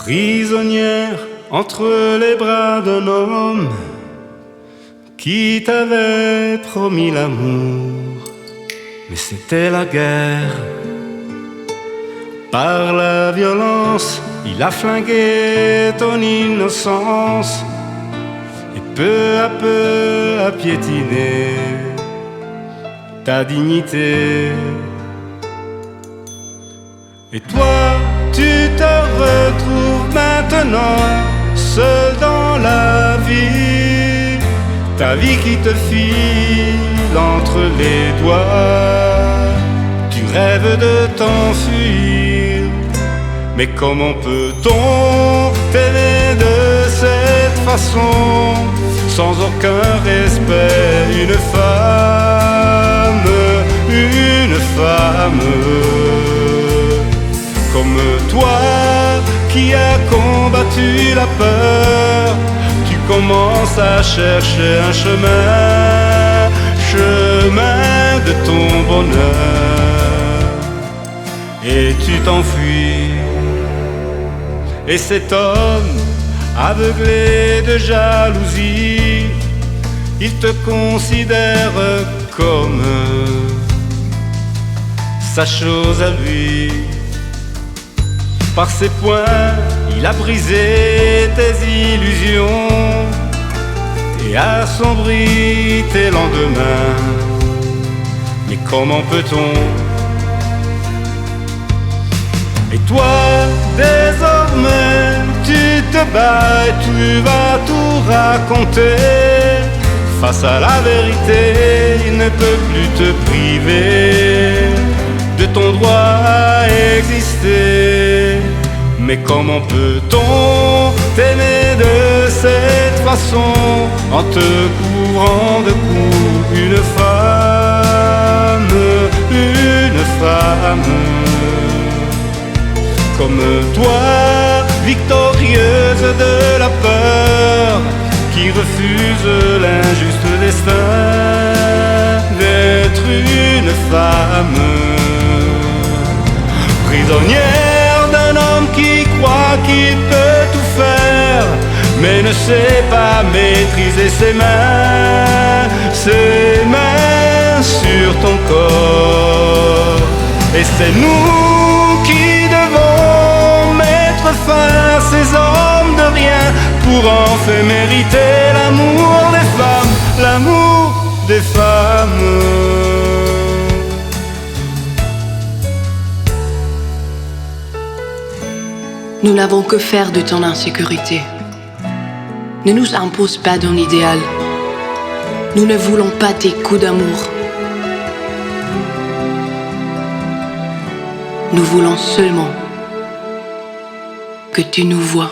prisonnière entre les bras d'un homme qui t'avait promis l'amour. Mais c'était la guerre. Par la violence, il a flingué ton innocence et peu à peu a piétiné ta dignité. Et toi, tu te retrouves maintenant seul dans la vie, ta vie qui te file entre les doigts. Tu rêves de t'enfuir, mais comment peut-on t'aimer de cette façon, sans aucun respect? Une femme comme toi qui a combattu la peur, tu commences à chercher un chemin de ton bonheur, et tu t'enfuis. Et cet homme aveuglé de jalousie, il te considère comme sa chose à lui. Par ses poings, il a brisé tes illusions et assombri tes lendemains. Mais comment peut-on? Et toi, désormais, tu te bats et tu vas tout raconter. Face à la vérité, il ne peut plus te priver de ton droit à exister. Mais comment peut-on t'aimer de cette façon, en te couvrant de coups? Une femme comme toi, victorieuse de la peur, qui refuse l'injuste destin d'être une femme. Prisonnière d'un homme qui croit qu'il peut tout faire, mais ne sait pas maîtriser ses mains sur ton corps. Et c'est nous qui devons mettre fin à ces hommes de rien, pour enfin mériter l'amour des femmes, l'amour des femmes. Nous n'avons que faire de ton insécurité. Ne nous impose pas ton idéal. Nous ne voulons pas tes coups d'amour. Nous voulons seulement que tu nous vois.